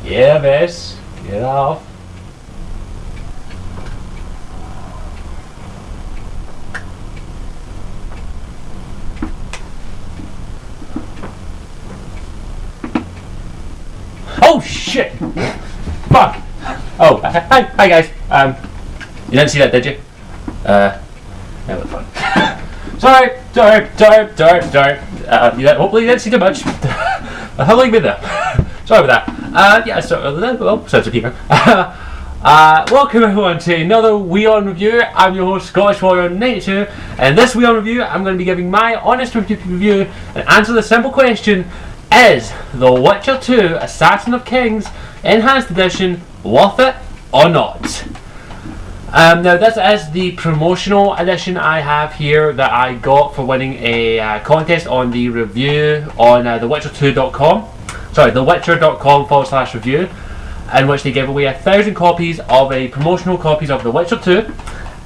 Yeah, Bess. Get off. Oh shit! Fuck! Oh, hi guys. You didn't see that, did you? That was fun. sorry. Hopefully you didn't see too much. How long have you been there? Sorry about that. Yeah, so, sense of humour. Welcome everyone to another WION review. I'm your host, Scottish Warrior 92, and this WION review, I'm going to be giving my honest review and answer the simple question: is The Witcher 2 Assassin of Kings Enhanced Edition worth it or not? Now this is the promotional edition I have here that I got for winning a contest on the review on thewitcher2.com. Sorry, thewitcher.com/review, in which they give away 1,000 copies of promotional copies of The Witcher 2,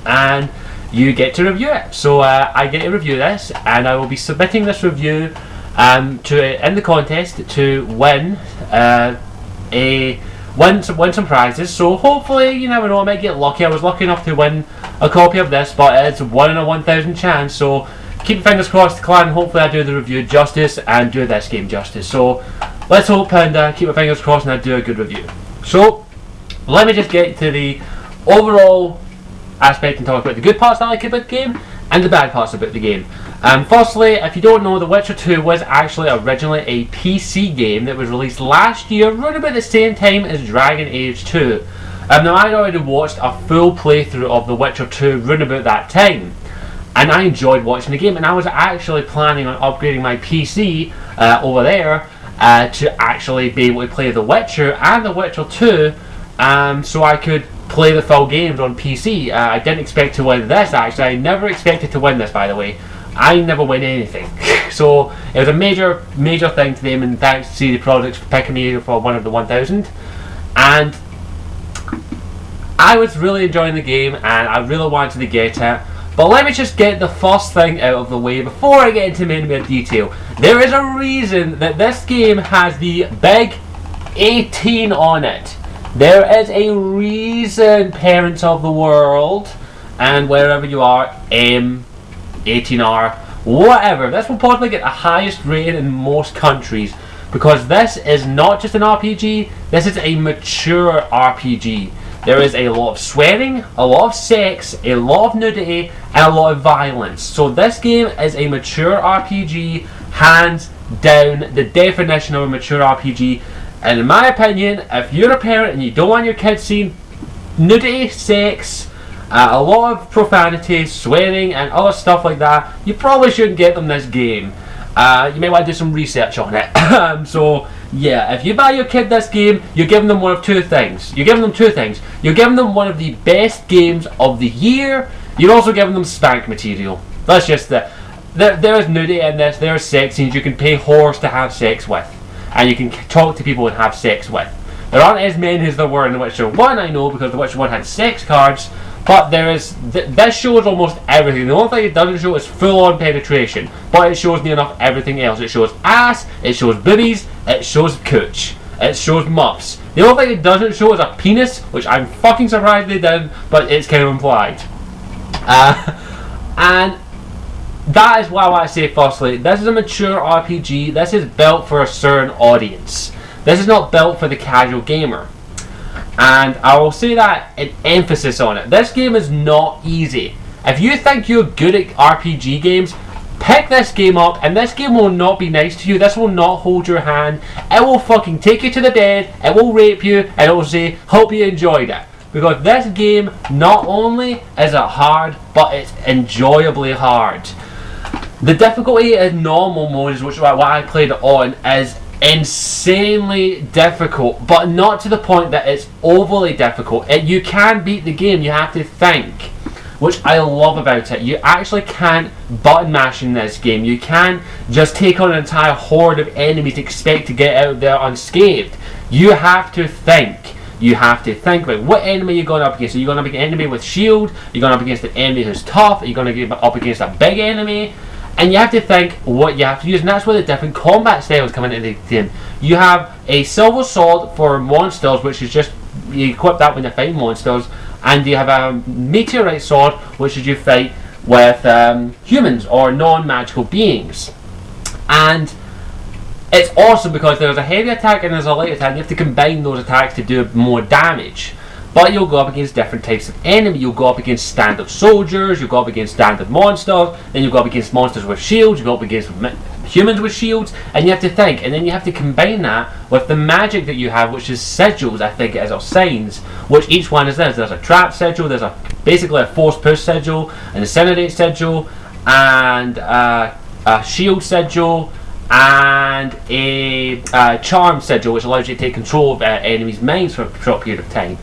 and you get to review it. So I get to review this, and I will be submitting this review in the contest to win win some prizes. So hopefully, you never know, I might get lucky. I was lucky enough to win a copy of this, but it's 1 in a 1,000 chance. So keep your fingers crossed, clan. Hopefully I do the review justice and do this game justice. So let's hope and keep my fingers crossed and I do a good review. So let me just get to the overall aspect and talk about the good parts that I like about the game and the bad parts about the game. Firstly, if you don't know, The Witcher 2 was actually originally a PC game that was released last year, around about the same time as Dragon Age 2. Now, I'd already watched a full playthrough of The Witcher 2 around about that time, and I enjoyed watching the game, and I was actually planning on upgrading my PC over there to actually be able to play The Witcher and The Witcher 2, so I could play the full games on PC. I didn't expect to win this, actually. I never expected to win this, by the way. I never win anything. So it was a major thing to them, and thanks to CD Projekt for picking me for one of the 1,000. And I was really enjoying the game, and I really wanted to get it. But let me just get the first thing out of the way before I get into many more detail. There is a reason that this game has the big 18 on it. There is a reason, parents of the world, and wherever you are, 18R, whatever. This will probably get the highest rating in most countries, because this is not just an RPG, this is a mature RPG. There is a lot of swearing, a lot of sex, a lot of nudity, and a lot of violence. So this game is a mature RPG, hands down, the definition of a mature RPG. And in my opinion, if you're a parent and you don't want your kids seeing nudity, sex, a lot of profanity, swearing, and other stuff like that, you probably shouldn't get them this game. You may want to do some research on it. So yeah, if you buy your kid this game, you're giving them one of two things. You're giving them two things. You're giving them one of the best games of the year. You're also giving them spank material. That's just the there is nudity in this. There are sex scenes. You can pay whores to have sex with, and you can talk to people and have sex with. There aren't as many as there were in The Witcher 1, I know, because The Witcher 1 had sex cards. But there is this shows almost everything. The only thing it doesn't show is full-on penetration, but it shows me enough everything else. It shows ass, it shows boobies, it shows cooch, it shows muffs. The only thing it doesn't show is a penis, which I'm fucking surprised they did, but it's kind of implied. And that is why I say, firstly, this is a mature RPG. This is built for a certain audience. This is not built for the casual gamer. And I will say that in emphasis on it. This game is not easy. If you think you're good at RPG games, pick this game up, and this game will not be nice to you. This will not hold your hand. It will fucking take you to the bed, it will rape you, and it will say, hope you enjoyed it. Because this game, not only is it hard, but it's enjoyably hard. The difficulty in normal mode, which is what I played it on, is insanely difficult, but not to the point that it's overly difficult. You can beat the game, you have to think, which I love about it. You actually can't button mash in this game. You can't just take on an entire horde of enemies and expect to get out there unscathed. You have to think. You have to think about what enemy you're going up against. Are you going up against an enemy with shield? Are you going up against an enemy who's tough? Are you going to get up against a big enemy? And you have to think what you have to use, and that's where the different combat styles come into the game. You have a silver sword for monsters, which is just, you equip that when you're fighting monsters, and you have a meteorite sword, which is you fight with humans or non-magical beings. And it's awesome because there's a heavy attack and there's a light attack, and you have to combine those attacks to do more damage. But you'll go up against different types of enemy. You'll go up against standard soldiers, you'll go up against standard monsters, then you'll go up against monsters with shields, you go up against humans with shields, and you have to think, and then you have to combine that with the magic that you have, which is sigils, I think it is, or signs, which each one is this. There's a trap sigil, there's basically a force push sigil, an incinerate sigil, and a shield sigil, and a charm sigil, which allows you to take control of enemies' minds for a short period of time,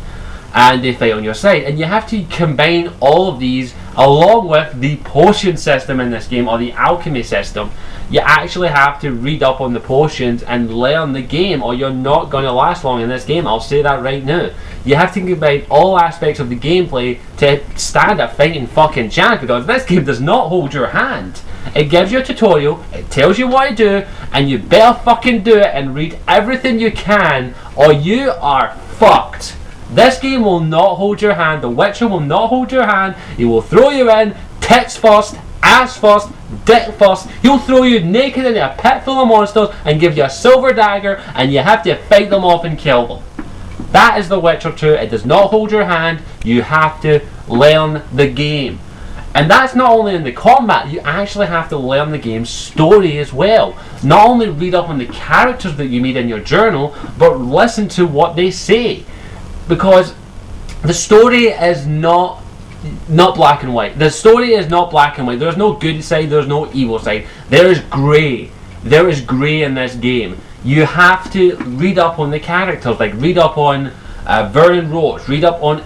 and they fight on your side. And you have to combine all of these along with the potion system in this game, or the alchemy system. You actually have to read up on the potions and learn the game, or you're not going to last long in this game. I'll say that right now. You have to combine all aspects of the gameplay to stand a fighting fucking chance, because this game does not hold your hand. It gives you a tutorial, it tells you what to do, and you better fucking do it and read everything you can, or you are fucked. This game will not hold your hand. The Witcher will not hold your hand. He will throw you in, tits first, ass first, dick first. He'll throw you naked into a pit full of monsters and give you a silver dagger, and you have to fight them off and kill them. That is The Witcher 2. It does not hold your hand. You have to learn the game. And that's not only in the combat, you actually have to learn the game's story as well. Not only read up on the characters that you meet in your journal, but listen to what they say. Because the story is not black and white. The story is not black and white. There's no good side, there's no evil side. There is grey. There is grey in this game. You have to read up on the characters, like read up on Vernon Roach, read up on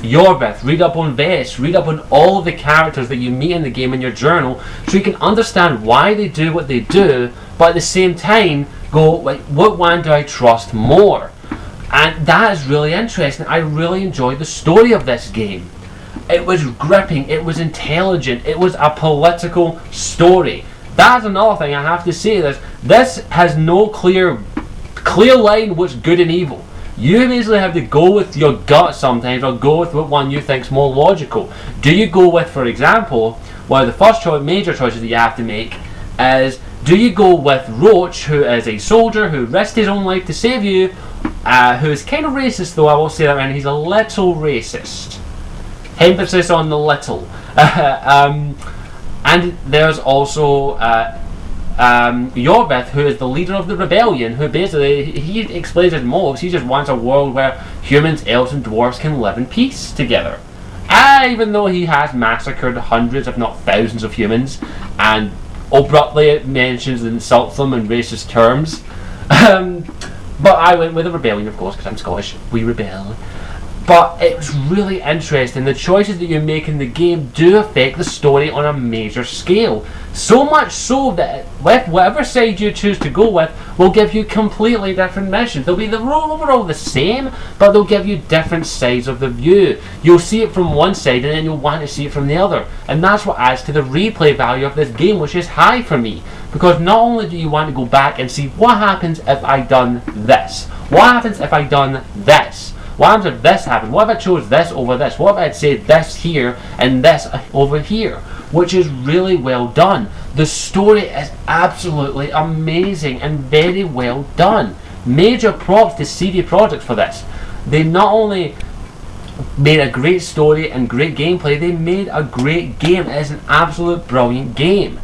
Yorvith, read up on Vess, read up on all of the characters that you meet in the game in your journal, so you can understand why they do what they do, but at the same time go, like, what one do I trust more? And that is really interesting. I really enjoyed the story of this game. It was gripping, it was intelligent, it was a political story. That's another thing I have to say. This has no clear line what's good and evil. You basically have to go with your gut sometimes, or go with what one you think's more logical. Do you go with, for example, one of the first major choices that you have to make is, do you go with Roach, who is a soldier who risked his own life to save you, who is kind of racist, though I will say that, and he's a little racist. Emphasis on the little. And there's also Yorvith, who is the leader of the rebellion, who basically, he explains his motives. He just wants a world where humans, elves and dwarves can live in peace together. Even though he has massacred hundreds if not thousands of humans, and abruptly mentions and insults them in racist terms. But I went with a rebellion, of course, because I'm Scottish. We rebel. But it's really interesting. The choices that you make in the game do affect the story on a major scale. So much so that with whatever side you choose to go with will give you completely different missions. They'll be overall the same, but they'll give you different sides of the view. You'll see it from one side and then you'll want to see it from the other. And that's what adds to the replay value of this game, which is high for me. Because not only do you want to go back and see what happens if I done this. What happens if I done this? What happens if this happened? What if I chose this over this? What if I had said this here and this over here? Which is really well done. The story is absolutely amazing and very well done. Major props to CD Projekt for this. They not only made a great story and great gameplay, they made a great game. It is an absolute brilliant game.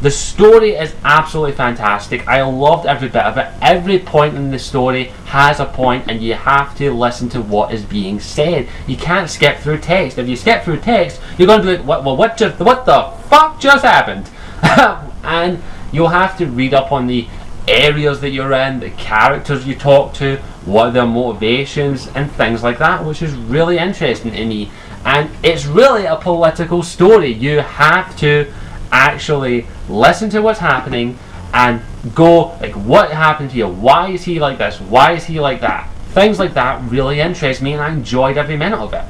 The story is absolutely fantastic. I loved every bit of it. Every point in the story has a point, and you have to listen to what is being said. You can't skip through text. If you skip through text, you're going to be like, what the fuck just happened? And you'll have to read up on the areas that you're in, the characters you talk to, what are their motivations, and things like that, which is really interesting to me. And it's really a political story. You have to actually listen to what's happening and go, like, what happened here? Why is he like this? Why is he like that? Things like that really interest me, and I enjoyed every minute of it.